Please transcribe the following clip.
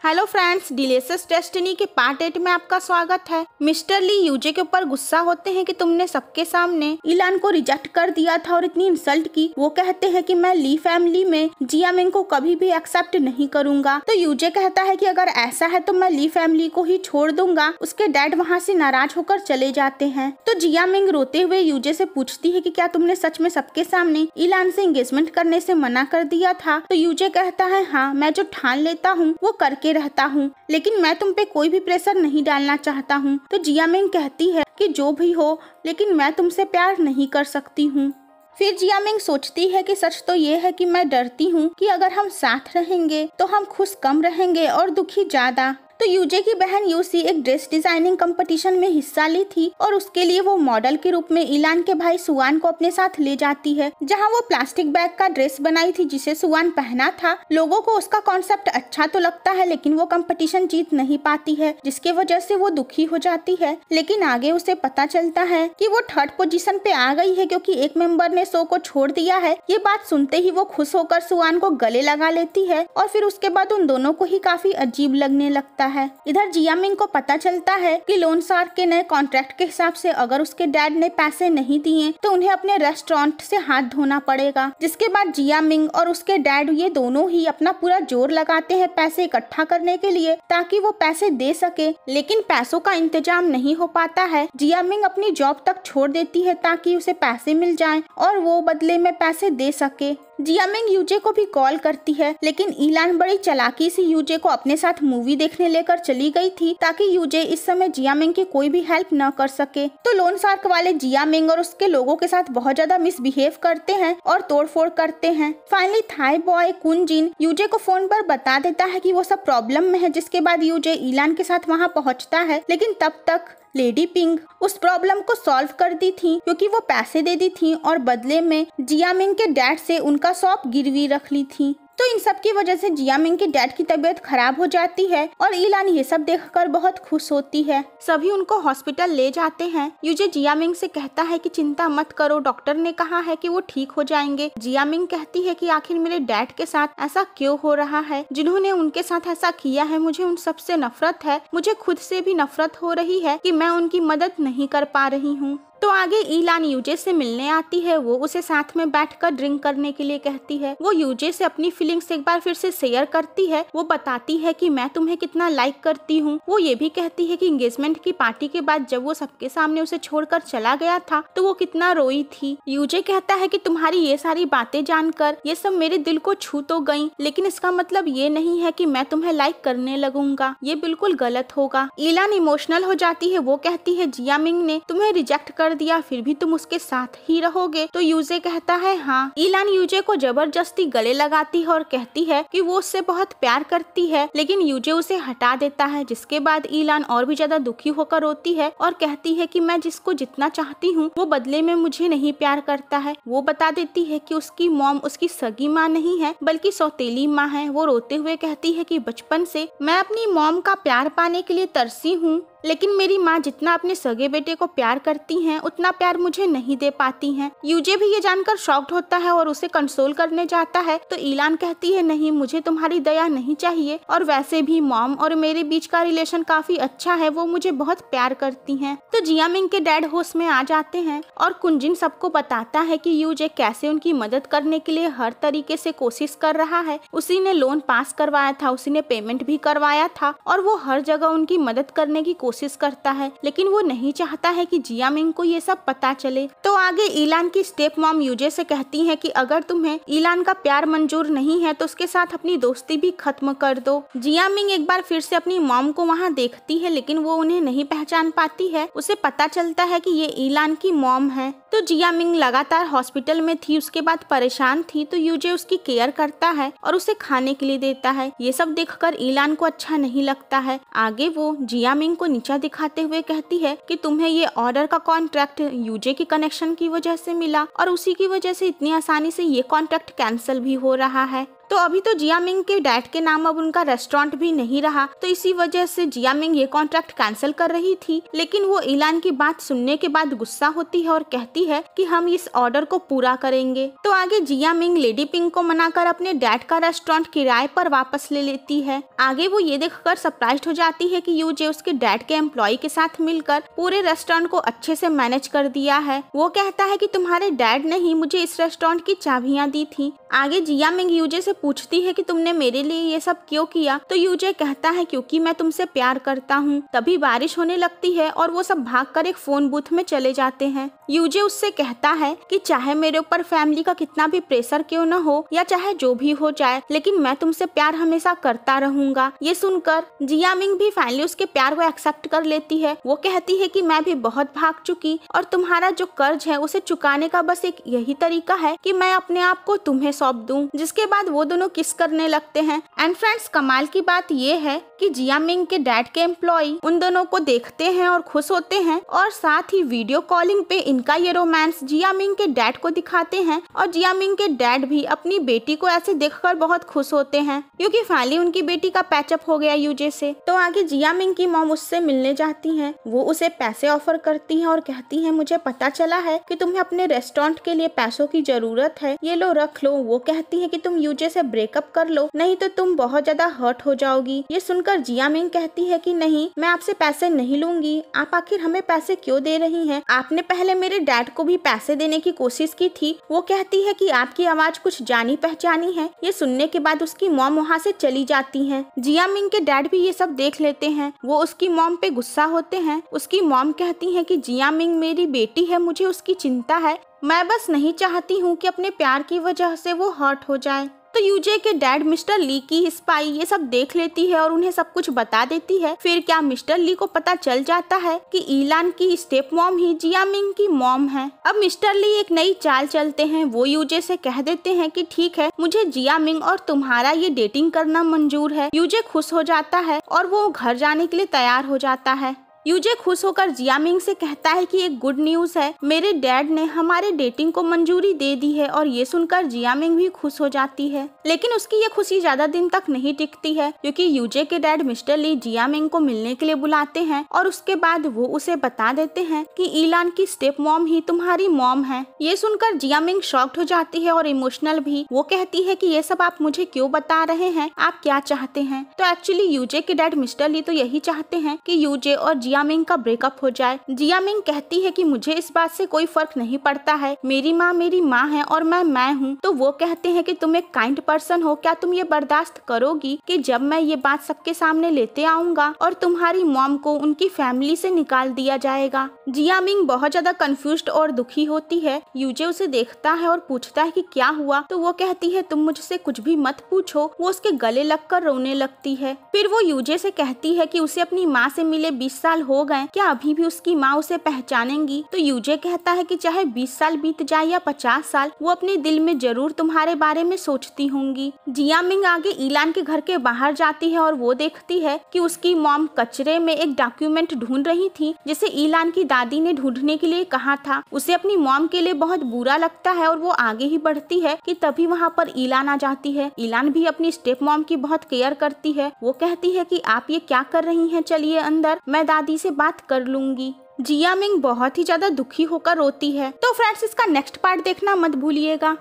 Hello friends, delicious destiny के part 8 में आपका स्वागत है। मिस्टर ली यूजे के ऊपर गुस्सा होते हैं कि तुमने सबके सामने इलान को रिजेक्ट कर दिया था और इतनी इंसल्ट की। वो कहते हैं कि मैं ली फैमिली में जियामिंग को कभी भी एक्सेप्ट नहीं करूंगा। तो यूजे कहता है कि अगर ऐसा है तो मैं ली फैमिली को ही छोड़ दूंगा। उसके डैड वहाँ से नाराज होकर चले जाते हैं। तो जियामिंग रोते हुए यूजे से पूछती है कि क्या तुमने सच में सबके सामने इलान से एंगेजमेंट करने से मना कर दिया था। तो यूजे कहता है हाँ, मैं जो ठान लेता हूँ वो करके रहता हूँ, लेकिन मैं तुम पे कोई भी प्रेशर नहीं डालना चाहता हूँ। तो जियामिंग कहती है कि जो भी हो, लेकिन मैं तुमसे प्यार नहीं कर सकती हूँ। फिर जियामिंग सोचती है कि सच तो ये है कि मैं डरती हूँ कि अगर हम साथ रहेंगे तो हम खुश कम रहेंगे और दुखी ज्यादा। तो यूजे की बहन यूसी एक ड्रेस डिजाइनिंग कंपटीशन में हिस्सा ली थी और उसके लिए वो मॉडल के रूप में इलान के भाई सुआन को अपने साथ ले जाती है, जहां वो प्लास्टिक बैग का ड्रेस बनाई थी जिसे सुआन पहना था। लोगों को उसका कॉन्सेप्ट अच्छा तो लगता है, लेकिन वो कंपटीशन जीत नहीं पाती है, जिसके वजह से वो दुखी हो जाती है। लेकिन आगे उसे पता चलता है कि वो 3rd पोजीशन पे आ गई है क्योंकि एक मेंबर ने शो को छोड़ दिया है। ये बात सुनते ही वो खुश होकर सुआन को गले लगा लेती है और फिर उसके बाद उन दोनों को ही काफी अजीब लगने लगता है। इधर जियामिंग को पता चलता है कि लोन शार्क के नए कॉन्ट्रैक्ट के हिसाब से अगर उसके डैड ने पैसे नहीं दिए तो उन्हें अपने रेस्टोरेंट से हाथ धोना पड़ेगा। जिसके बाद जियामिंग और उसके डैड ये दोनों ही अपना पूरा जोर लगाते हैं पैसे इकट्ठा करने के लिए ताकि वो पैसे दे सके, लेकिन पैसों का इंतजाम नहीं हो पाता है। जियामिंग अपनी जॉब तक छोड़ देती है ताकि उसे पैसे मिल जाएं और वो बदले में पैसे दे सके। जियामिंग यूजे को भी कॉल करती है, लेकिन इलान बड़ी चालाकी से यूजे को अपने साथ मूवी देखने लेकर चली गई थी ताकि यूजे इस समय जियामिंग की कोई भी हेल्प न कर सके। तो लोन शार्क वाले जियामिंग और उसके लोगों के साथ बहुत ज्यादा मिसबिहेव करते हैं और तोड़फोड़ करते हैं। फाइनली थाई बॉय कुनजिन यूजे को फोन पर बता देता है कि वो सब प्रॉब्लम में है, जिसके बाद यूजे इलान के साथ वहाँ पहुँचता है, लेकिन तब तक लेडी पिंग उस प्रॉब्लम को सॉल्व कर दी थी क्योंकि वो पैसे दे दी थी और बदले में जियामिंग के डैड से उनका शॉप गिरवी रख ली थी। तो इन सब की वजह से जियामिंग के डैड की तबीयत खराब हो जाती है और इलान ये सब देखकर बहुत खुश होती है। सभी उनको हॉस्पिटल ले जाते हैं। यूजे जियामिंग से कहता है कि चिंता मत करो, डॉक्टर ने कहा है कि वो ठीक हो जाएंगे। जियामिंग कहती है कि आखिर मेरे डैड के साथ ऐसा क्यों हो रहा है, जिन्होंने उनके साथ ऐसा किया है। मुझे उन सब से नफरत है, मुझे खुद से भी नफरत हो रही है कि मैं उनकी मदद नहीं कर पा रही हूँ। तो आगे इलान यूजे से मिलने आती है। वो उसे साथ में बैठकर ड्रिंक करने के लिए कहती है। वो यूजे से अपनी फीलिंग्स एक बार फिर से शेयर करती है। वो बताती है कि मैं तुम्हें कितना लाइक करती हूँ। वो ये भी कहती है कि एंगेजमेंट की पार्टी के बाद जब वो सबके सामने उसे छोड़कर चला गया था तो वो कितना रोई थी। यूजे कहता है कि तुम्हारी ये सारी बातें जानकर ये सब मेरे दिल को छू तो गई, लेकिन इसका मतलब ये नहीं है कि मैं तुम्हें लाइक करने लगूंगा, ये बिल्कुल गलत होगा। इलान इमोशनल हो जाती है। वो कहती है जियामिंग ने तुम्हें रिजेक्ट कर दिया, फिर भी तुम उसके साथ ही रहोगे। तो यूजे कहता है हाँ। इलान यूजे को जबरदस्ती गले लगाती है और कहती है कि वो उससे बहुत प्यार करती है, लेकिन यूजे उसे हटा देता है। जिसके बाद इलान और भी ज्यादा दुखी होकर रोती है और कहती है कि मैं जिसको जितना चाहती हूँ वो बदले में मुझे नहीं प्यार करता है। वो बता देती है कि उसकी मॉम उसकी सगी माँ नहीं है बल्कि सौतेली माँ है। वो रोते हुए कहती है कि बचपन से मैं अपनी मॉम का प्यार पाने के लिए तरसी हूँ, लेकिन मेरी माँ जितना अपने सगे बेटे को प्यार करती हैं उतना प्यार मुझे नहीं दे पाती हैं। यूजे भी ये जानकर शॉक्ड होता है और उसे कंसोल करने जाता है। तो इलान कहती है नहीं, मुझे तुम्हारी दया नहीं चाहिए, और वैसे भी मॉम और मेरे बीच का रिलेशन काफी अच्छा है, वो मुझे बहुत प्यार करती हैं। तो जियामिंग के डैड होश में आ जाते हैं और कुंजिन सबको बताता है कि यूजे कैसे उनकी मदद करने के लिए हर तरीके से कोशिश कर रहा है। उसी ने लोन पास करवाया था, उसी ने पेमेंट भी करवाया था और वो हर जगह उनकी मदद करने की कोशिश करता है, लेकिन वो नहीं चाहता है कि जियामिंग को ये सब पता चले। तो आगे इलान की स्टेप मॉम यूजे से कहती है कि अगर तुम्हें इलान का प्यार मंजूर नहीं है तो उसके साथ अपनी दोस्ती भी खत्म कर दो। जियामिंग एक बार फिर से अपनी मॉम को वहाँ देखती है, लेकिन वो उन्हें नहीं पहचान पाती है। उसे पता चलता है कि ये इलान की मॉम है। तो जियामिंग लगातार हॉस्पिटल में थी, उसके बाद परेशान थी, तो यूजे उसकी केयर करता है और उसे खाने के लिए देता है। ये सब देखकर इलान को अच्छा नहीं लगता है। आगे वो जियामिंग को नीचा दिखाते हुए कहती है कि तुम्हें ये ऑर्डर का कॉन्ट्रैक्ट यूजे की कनेक्शन की वजह से मिला और उसी की वजह से इतनी आसानी से ये कॉन्ट्रैक्ट कैंसिल भी हो रहा है। तो अभी तो जियामिंग के डैड के नाम अब उनका रेस्टोरेंट भी नहीं रहा, तो इसी वजह से जियामिंग ये कॉन्ट्रैक्ट कैंसिल कर रही थी। लेकिन वो ईलान की बात सुनने के बाद गुस्सा होती है और कहती है कि हम इस ऑर्डर को पूरा करेंगे। तो आगे जियामिंग लेडी पिंग को मनाकर अपने डैड का रेस्टोरेंट किराए पर वापस ले लेती है। आगे वो ये देखकर सरप्राइज्ड हो जाती है कि यूजे उसके डैड के एम्प्लॉय के साथ मिलकर पूरे रेस्टोरेंट को अच्छे से मैनेज कर दिया है। वो कहता है कि तुम्हारे डैड ने ही मुझे इस रेस्टोरेंट की चाबियां दी थी। आगे जियामिंग यूजे से पूछती है कि तुमने मेरे लिए ये सब क्यों किया, तो यूजे कहता है क्योंकि मैं तुमसे प्यार करता हूँ। तभी बारिश होने लगती है और वो सब भागकर एक फोन बूथ में चले जाते हैं। यूजे उससे कहता है कि चाहे मेरे ऊपर फैमिली का कितना भी प्रेशर क्यों न हो या चाहे जो भी हो जाए, लेकिन मैं तुमसे प्यार हमेशा करता रहूंगा। ये सुनकर जियामिंग भी फाइनली उसके प्यार को एक्सेप्ट कर लेती है। वो कहती है कि मैं भी बहुत भाग चुकी और तुम्हारा जो कर्ज है उसे चुकाने का बस एक यही तरीका है कि मैं अपने आप को तुम्हें सौंप दूं। जिसके बाद वो दोनों किस करने लगते हैं। एंड फ्रेंड्स, कमाल की बात ये है कि जियामिंग के डैड के एम्प्लॉय उन दोनों को देखते हैं और खुश होते हैं और साथ ही वीडियो कॉलिंग पे इनका ये रोमांस जियामिंग के डैड को दिखाते हैं और जियामिंग के डैड भी अपनी बेटी को ऐसे देखकर बहुत खुश होते हैं क्योंकि फाइनली उनकी बेटी का पैचअप हो गया यूजे से। तो आगे जियामिंग की मॉम उससे मिलने जाती हैं। वो उसे पैसे ऑफर करती हैं और कहती हैं मुझे पता चला है कि तुम्हें अपने रेस्टोरेंट के लिए पैसों की जरूरत है, ये लो रख लो। वो कहती है कि तुम यूजे से ब्रेकअप कर लो, नहीं तो तुम बहुत ज्यादा हर्ट हो जाओगी। ये सुनकर जियामिंग कहती है कि नहीं, मैं आपसे पैसे नहीं लूंगी। आप आखिर हमें पैसे क्यों दे रही हैं? आपने पहले मेरे डैड को भी पैसे देने की कोशिश की थी। वो कहती है कि आपकी आवाज कुछ जानी पहचानी है। ये सुनने के बाद उसकी मॉम वहाँ से चली जाती है। जियामिंग के डैड भी ये सब देख लेते हैं। वो उसकी मॉम पे गुस्सा होते हैं। उसकी मॉम कहती है कि जियामिंग मेरी बेटी है, मुझे उसकी चिंता है, मैं बस नहीं चाहती हूँ कि अपने प्यार की वजह से वो हर्ट हो जाए। तो यूजे के डैड मिस्टर ली की स्पाई ये सब देख लेती है और उन्हें सब कुछ बता देती है। फिर क्या मिस्टर ली को पता चल जाता है कि ईलान की स्टेप मॉम ही जियामिंग की मॉम है। अब मिस्टर ली एक नई चाल चलते हैं। वो यूजे से कह देते हैं कि ठीक है, मुझे जियामिंग और तुम्हारा ये डेटिंग करना मंजूर है। यूजे खुश हो जाता है और वो घर जाने के लिए तैयार हो जाता है। यूजे खुश होकर जियामिंग से कहता है कि एक गुड न्यूज है, मेरे डैड ने हमारे डेटिंग को मंजूरी दे दी है। और ये सुनकर जियामिंग भी खुश हो जाती है। लेकिन उसकी ये खुशी ज्यादा दिन तक नहीं टिकती है क्योंकि यूजे के डैड मिस्टर ली जियामिंग को मिलने के लिए बुलाते हैं और उसके बाद वो उसे बता देते हैं कि ईलान की स्टेप मॉम ही तुम्हारी मॉम है। ये सुनकर जियामिंग शॉक्ड हो जाती है और इमोशनल भी। वो कहती है कि ये सब आप मुझे क्यों बता रहे हैं, आप क्या चाहते हैं? तो एक्चुअली यूजे के डैड मिस्टर ली तो यही चाहते हैं कि यूजे और जियामिंग का ब्रेकअप हो जाए। जियामिंग कहती है कि मुझे इस बात से कोई फर्क नहीं पड़ता है, मेरी माँ है और मैं हूँ। तो वो कहते हैं कि तुम एक काइंड पर्सन हो, क्या तुम ये बर्दाश्त करोगी कि जब मैं ये बात सबके सामने लेते आऊंगा और तुम्हारी मॉम को उनकी फैमिली से निकाल दिया जाएगा? जियामिंग बहुत ज्यादा कंफ्यूज्ड और दुखी होती है। यूजे उसे देखता है और पूछता है कि क्या हुआ? तो वो कहती है तुम मुझसे कुछ भी मत पूछो। वो उसके गले लगकर रोने लगती है। फिर वो यूजे से कहती है कि उसे अपनी माँ से मिले 20 साल हो गए, क्या अभी भी उसकी माँ उसे पहचानेंगी? तो यूजे कहता है कि चाहे 20 साल बीत जाए या 50 साल, वो अपने दिल में जरूर तुम्हारे बारे में सोचती होंगी। जियामिंग आगे ईलान के घर के बाहर जाती है और वो देखती है कि उसकी मॉम कचरे में एक डॉक्यूमेंट ढूंढ रही थी जिसे ईलान की दादी ने ढूंढने के लिए कहा था। उसे अपनी मॉम के लिए बहुत बुरा लगता है और वो आगे ही बढ़ती है कि तभी वहाँ पर ईलान आ जाती है। ईलान भी अपनी स्टेप मॉम की बहुत केयर करती है। वो कहती है कि आप ये क्या कर रही हैं, चलिए अंदर, मैं दादी से बात कर लूंगी। जियामिंग बहुत ही ज्यादा दुखी होकर रोती है। तो फ्रेंड्स, इसका नेक्स्ट पार्ट देखना मत भूलिएगा।